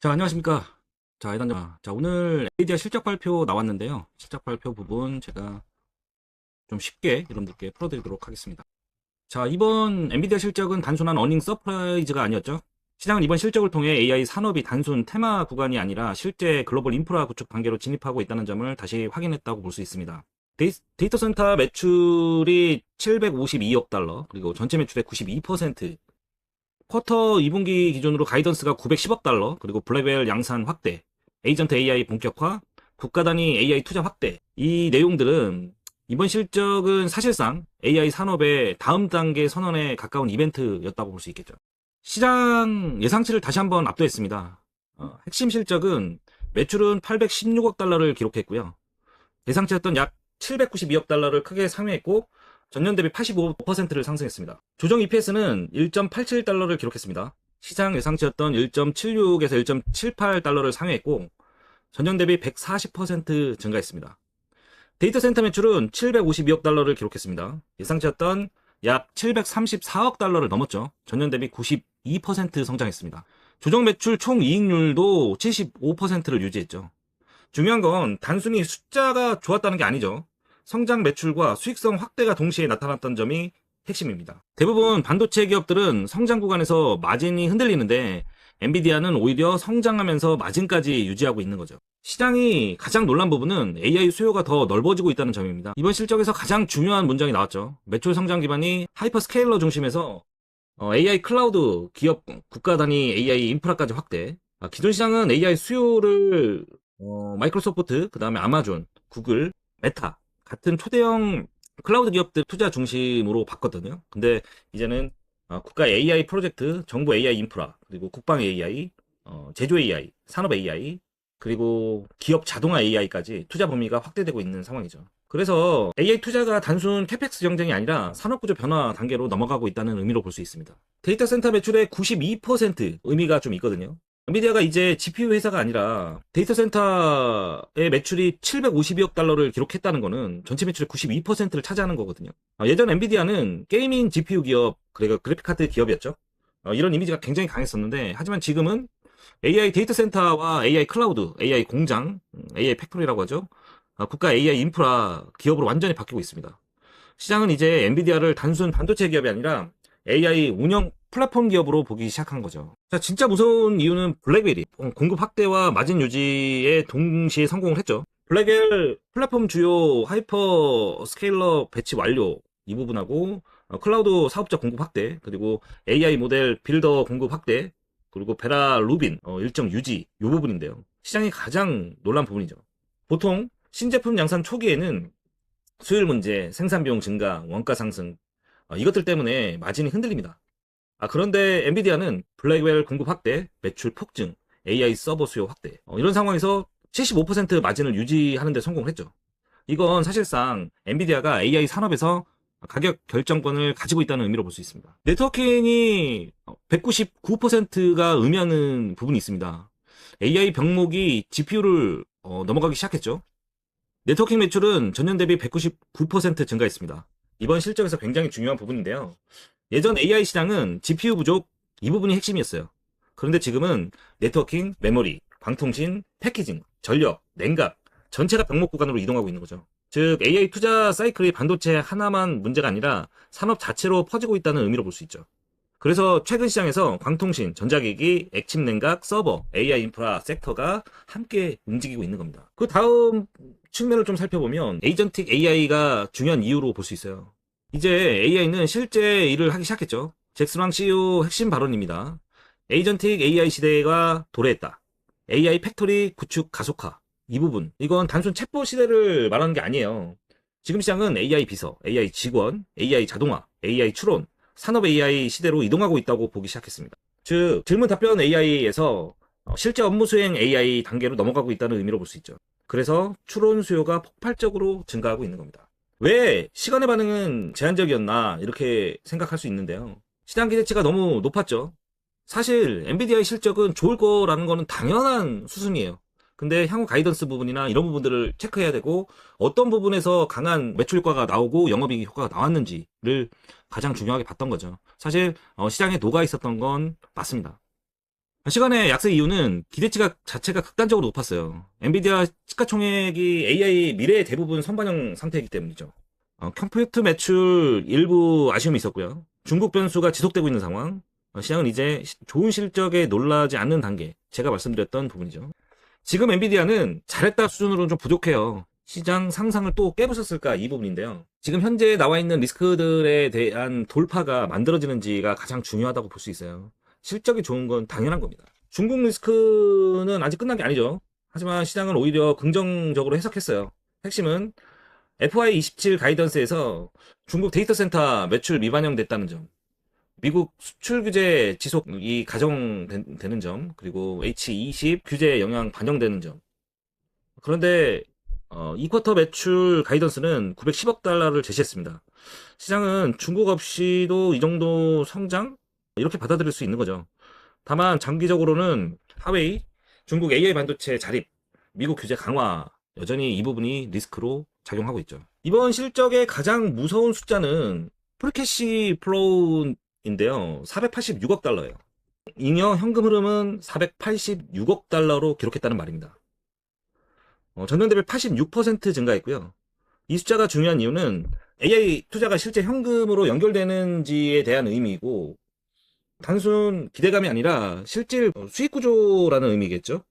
자, 안녕하십니까. 자, 일단, 오늘 엔비디아 실적 발표 나왔는데요. 실적 발표 부분 제가 좀 쉽게 여러분들께 풀어드리도록 하겠습니다. 자, 이번 엔비디아 실적은 단순한 어닝 서프라이즈가 아니었죠. 시장은 이번 실적을 통해 AI 산업이 단순 테마 구간이 아니라 실제 글로벌 인프라 구축 단계로 진입하고 있다는 점을 다시 확인했다고 볼 수 있습니다. 데이터 센터 매출이 752억 달러, 그리고 전체 매출의 92%, 쿼터 2분기 기준으로 가이던스가 910억 달러, 그리고 블랙웰 양산 확대, 에이전트 AI 본격화, 국가 단위 AI 투자 확대. 이 내용들은 이번 실적은 사실상 AI 산업의 다음 단계 선언에 가까운 이벤트였다고 볼 수 있겠죠. 시장 예상치를 다시 한번 압도했습니다. 핵심 실적은 매출은 816억 달러를 기록했고요. 예상치였던 약 792억 달러를 크게 상회했고 전년 대비 85%를 상승했습니다. 조정 EPS는 1.87달러를 기록했습니다. 시장 예상치였던 1.76에서 1.78달러를 상회했고 전년 대비 140% 증가했습니다. 데이터 센터 매출은 752억 달러를 기록했습니다. 예상치였던 약 734억 달러를 넘었죠. 전년 대비 92% 성장했습니다. 조정 매출 총 이익률도 75%를 유지했죠. 중요한 건 단순히 숫자가 좋았다는 게 아니죠. 성장 매출과 수익성 확대가 동시에 나타났던 점이 핵심입니다. 대부분 반도체 기업들은 성장 구간에서 마진이 흔들리는데 엔비디아는 오히려 성장하면서 마진까지 유지하고 있는 거죠. 시장이 가장 놀란 부분은 AI 수요가 더 넓어지고 있다는 점입니다. 이번 실적에서 가장 중요한 문장이 나왔죠. 매출 성장 기반이 하이퍼스케일러 중심에서 AI 클라우드 기업 국가 단위 AI 인프라까지 확대. 기존 시장은 AI 수요를 마이크로소프트, 그 다음에 아마존, 구글, 메타 같은 초대형 클라우드 기업들 투자 중심으로 봤거든요. 근데 이제는 국가 AI 프로젝트, 정부 AI 인프라, 그리고 국방 AI, 제조 AI, 산업 AI, 그리고 기업 자동화 AI까지 투자 범위가 확대되고 있는 상황이죠. 그래서 AI 투자가 단순 캐펙스 경쟁이 아니라 산업구조 변화 단계로 넘어가고 있다는 의미로 볼 수 있습니다. 데이터 센터 매출의 92% 의미가 좀 있거든요. 엔비디아가 이제 GPU 회사가 아니라 데이터 센터의 매출이 752억 달러를 기록했다는 거는 전체 매출의 92%를 차지하는 거거든요. 예전 엔비디아는 게이밍 GPU 기업, 그러니까 그래픽카드 기업이었죠. 이런 이미지가 굉장히 강했었는데, 하지만 지금은 AI 데이터 센터와 AI 클라우드, AI 공장, AI 팩토리라고 하죠. 국가 AI 인프라 기업으로 완전히 바뀌고 있습니다. 시장은 이제 엔비디아를 단순 반도체 기업이 아니라 AI 운영 플랫폼 기업으로 보기 시작한 거죠. 자, 진짜 무서운 이유는 블랙웰이 공급 확대와 마진 유지에 동시에 성공을 했죠. 블랙웰 플랫폼 주요 하이퍼 스케일러 배치 완료 이 부분하고 클라우드 사업자 공급 확대, 그리고 AI 모델 빌더 공급 확대, 그리고 베라 루빈 일정 유지 이 부분인데요. 시장이 가장 놀란 부분이죠. 보통 신제품 양산 초기에는 수율 문제, 생산 비용 증가, 원가 상승 이것들 때문에 마진이 흔들립니다. 그런데 엔비디아는 블랙웰 공급 확대, 매출 폭증, AI 서버 수요 확대 이런 상황에서 75% 마진을 유지하는 데 성공을 했죠. 이건 사실상 엔비디아가 AI 산업에서 가격 결정권을 가지고 있다는 의미로 볼 수 있습니다. 네트워킹이 199%가 의미하는 부분이 있습니다. AI 병목이 GPU를 넘어가기 시작했죠. 네트워킹 매출은 전년 대비 199% 증가했습니다. 이번 실적에서 굉장히 중요한 부분인데요. 예전 AI 시장은 GPU 부족 이 부분이 핵심이었어요. 그런데 지금은 네트워킹, 메모리, 광통신, 패키징, 전력, 냉각 전체가 병목 구간으로 이동하고 있는 거죠. 즉 AI 투자 사이클이 반도체 하나만 문제가 아니라 산업 자체로 퍼지고 있다는 의미로 볼 수 있죠. 그래서 최근 시장에서 광통신, 전자기기, 액침 냉각, 서버, AI 인프라 섹터가 함께 움직이고 있는 겁니다. 그 다음 측면을 좀 살펴보면 에이전틱 AI가 중요한 이유로 볼 수 있어요. 이제 AI는 실제 일을 하기 시작했죠. 잭스랑 CEO 핵심 발언입니다. 에이전틱 AI 시대가 도래했다. AI 팩토리 구축 가속화. 이 부분. 이건 단순 챗봇 시대를 말하는 게 아니에요. 지금 시장은 AI 비서, AI 직원, AI 자동화, AI 추론, 산업 AI 시대로 이동하고 있다고 보기 시작했습니다. 즉, 질문 답변 AI에서 실제 업무 수행 AI 단계로 넘어가고 있다는 의미로 볼 수 있죠. 그래서 추론 수요가 폭발적으로 증가하고 있는 겁니다. 왜 시간의 반응은 제한적이었나 이렇게 생각할 수 있는데요. 시장 기대치가 너무 높았죠. 사실 엔비디아의 실적은 좋을 거라는 거는 당연한 수순이에요. 근데 향후 가이던스 부분이나 이런 부분들을 체크해야 되고 어떤 부분에서 강한 매출 효과가 나오고 영업이익 효과가 나왔는지를 가장 중요하게 봤던 거죠. 사실 시장에 녹아 있었던 건 맞습니다. 시간의 약세 이유는 기대치가 자체가 극단적으로 높았어요. 엔비디아 시가총액이 AI 미래의 대부분 선반영 상태이기 때문이죠. 컴퓨터 매출 일부 아쉬움이 있었고요. 중국 변수가 지속되고 있는 상황. 시장은 이제 좋은 실적에 놀라지 않는 단계. 제가 말씀드렸던 부분이죠. 지금 엔비디아는 잘했다 수준으로는 좀 부족해요. 시장 상상을 또 깨부셨을까 이 부분인데요. 지금 현재 나와 있는 리스크들에 대한 돌파가 만들어지는지가 가장 중요하다고 볼 수 있어요. 실적이 좋은 건 당연한 겁니다. 중국 리스크는 아직 끝난 게 아니죠. 하지만 시장은 오히려 긍정적으로 해석했어요. 핵심은 FY27 가이던스에서 중국 데이터 센터 매출 미반영됐다는 점, 미국 수출 규제 지속이 가정되는 점, 그리고 H20 규제 영향 반영되는 점. 그런데 이 쿼터 매출 가이던스는 910억 달러를 제시했습니다. 시장은 중국 없이도 이 정도 성장? 이렇게 받아들일 수 있는 거죠. 다만 장기적으로는 하웨이, 중국 AI 반도체 자립, 미국 규제 강화, 여전히 이 부분이 리스크로 작용하고 있죠. 이번 실적의 가장 무서운 숫자는 프리캐시 플로우인데요. 486억 달러예요. 잉여 현금 흐름은 486억 달러로 기록했다는 말입니다. 전년 대비 86% 증가했고요. 이 숫자가 중요한 이유는 AI 투자가 실제 현금으로 연결되는지에 대한 의미이고, 단순 기대감이 아니라 실질 수익 구조라는 의미겠죠.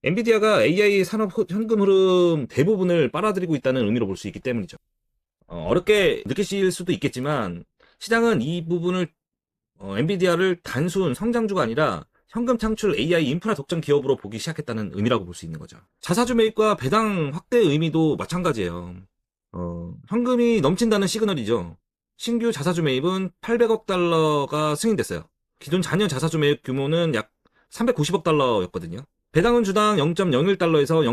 엔비디아가 AI 산업 현금 흐름 대부분을 빨아들이고 있다는 의미로 볼 수 있기 때문이죠. 어렵게 느끼실 수도 있겠지만 시장은 이 부분을 엔비디아를 단순 성장주가 아니라 현금 창출 AI 인프라 독점 기업으로 보기 시작했다는 의미라고 볼 수 있는 거죠. 자사주 매입과 배당 확대 의미도 마찬가지예요. 현금이 넘친다는 시그널이죠. 신규 자사주 매입은 800억 달러가 승인됐어요. 기존 잔여 자사주 매입 규모는 약 390억 달러였거든요. 배당은 주당 0.01달러에서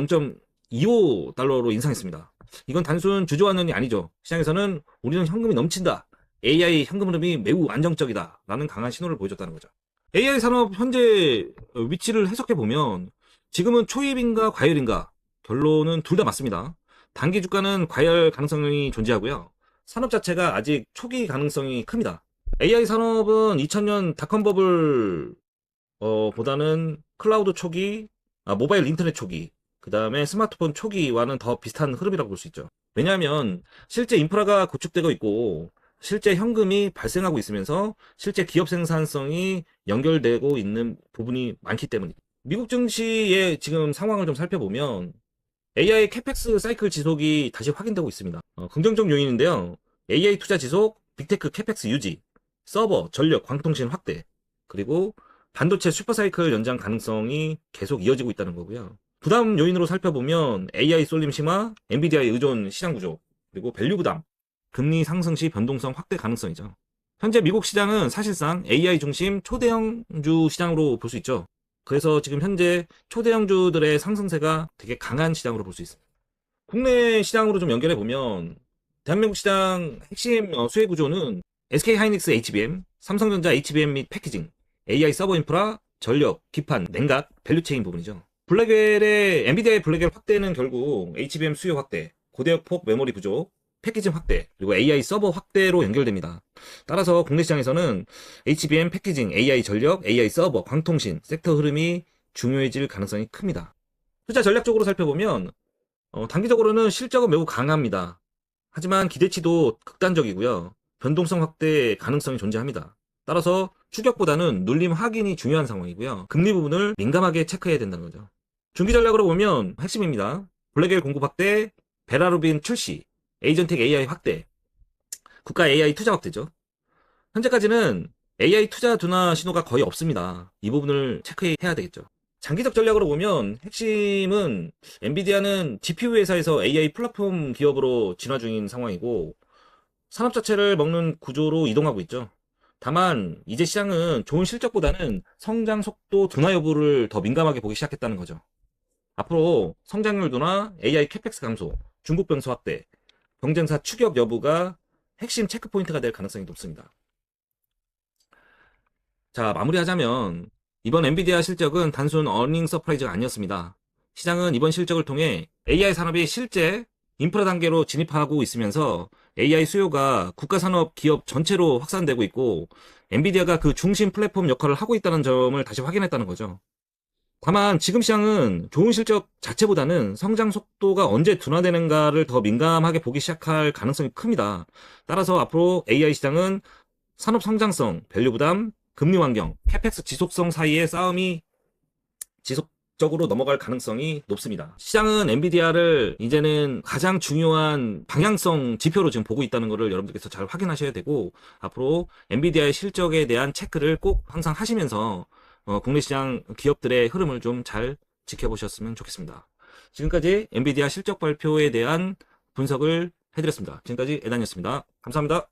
0.25달러로 인상했습니다. 이건 단순 주저앉는이 아니죠. 시장에서는 우리는 현금이 넘친다. AI 현금 흐름이 매우 안정적이다. 라는 강한 신호를 보여줬다는 거죠. AI 산업 현재 위치를 해석해보면 지금은 초입인가 과열인가? 결론은 둘 다 맞습니다. 단기 주가는 과열 가능성이 존재하고요. 산업 자체가 아직 초기 가능성이 큽니다. AI 산업은 2000년 닷컴 버블 보다는 클라우드 초기, 모바일 인터넷 초기, 그 다음에 스마트폰 초기와는 더 비슷한 흐름이라고 볼 수 있죠. 왜냐하면 실제 인프라가 구축되고 있고 실제 현금이 발생하고 있으면서 실제 기업 생산성이 연결되고 있는 부분이 많기 때문입니다. 미국 증시의 지금 상황을 좀 살펴보면 AI 캐펙스 사이클 지속이 다시 확인되고 있습니다. 긍정적 요인인데요. AI 투자 지속, 빅테크 캐펙스 유지, 서버, 전력, 광통신 확대, 그리고 반도체 슈퍼사이클 연장 가능성이 계속 이어지고 있다는 거고요. 부담 요인으로 살펴보면 AI 쏠림 심화, 엔비디아의 의존 시장 구조, 그리고 밸류 부담, 금리 상승 시 변동성 확대 가능성이죠. 현재 미국 시장은 사실상 AI 중심 초대형주 시장으로 볼 수 있죠. 그래서 지금 현재 초대형주들의 상승세가 되게 강한 시장으로 볼 수 있습니다. 국내 시장으로 좀 연결해 보면 대한민국 시장 핵심 수혜 구조는 SK하이닉스 HBM, 삼성전자 HBM 및 패키징, AI 서버 인프라, 전력, 기판, 냉각, 밸류체인 부분이죠. 블랙웰의 엔비디아의 블랙웰 확대는 결국 HBM 수요 확대, 고대역폭 메모리 구조, 패키징 확대, 그리고 AI 서버 확대로 연결됩니다. 따라서 국내 시장에서는 HBM, 패키징, AI 전력, AI 서버, 광통신 섹터 흐름이 중요해질 가능성이 큽니다. 투자 전략적으로 살펴보면 단기적으로는 실적은 매우 강합니다. 하지만 기대치도 극단적이고요. 변동성 확대 가능성이 존재합니다. 따라서 추격보다는 눌림 확인이 중요한 상황이고요. 금리 부분을 민감하게 체크해야 된다는 거죠. 중기 전략으로 보면 핵심입니다. 블랙웰 공급 확대, 베라루빈 출시, 에이전텍 AI 확대, 국가 AI 투자 확대죠. 현재까지는 AI 투자 둔화 신호가 거의 없습니다. 이 부분을 체크해야 되겠죠. 장기적 전략으로 보면 핵심은 엔비디아는 GPU 회사에서 AI 플랫폼 기업으로 진화 중인 상황이고 산업 자체를 먹는 구조로 이동하고 있죠. 다만 이제 시장은 좋은 실적보다는 성장 속도 둔화 여부를 더 민감하게 보기 시작했다는 거죠. 앞으로 성장률 둔화, AI 캐펙스 감소, 중국 변수 확대, 경쟁사 추격 여부가 핵심 체크포인트가 될 가능성이 높습니다. 자, 마무리하자면 이번 엔비디아 실적은 단순 어닝 서프라이즈가 아니었습니다. 시장은 이번 실적을 통해 AI 산업이 실제 인프라 단계로 진입하고 있으면서 AI 수요가 국가산업 기업 전체로 확산되고 있고 엔비디아가 그 중심 플랫폼 역할을 하고 있다는 점을 다시 확인했다는 거죠. 다만 지금 시장은 좋은 실적 자체보다는 성장 속도가 언제 둔화되는가를 더 민감하게 보기 시작할 가능성이 큽니다. 따라서 앞으로 AI 시장은 산업 성장성, 밸류 부담, 금리 환경, 캐펙스 지속성 사이의 싸움이 지속적으로 넘어갈 가능성이 높습니다. 시장은 엔비디아를 이제는 가장 중요한 방향성 지표로 지금 보고 있다는 것을 여러분들께서 잘 확인하셔야 되고, 앞으로 엔비디아의 실적에 대한 체크를 꼭 항상 하시면서 국내 시장 기업들의 흐름을 좀 잘 지켜보셨으면 좋겠습니다. 지금까지 엔비디아 실적 발표에 대한 분석을 해드렸습니다. 지금까지 에단이었습니다. 감사합니다.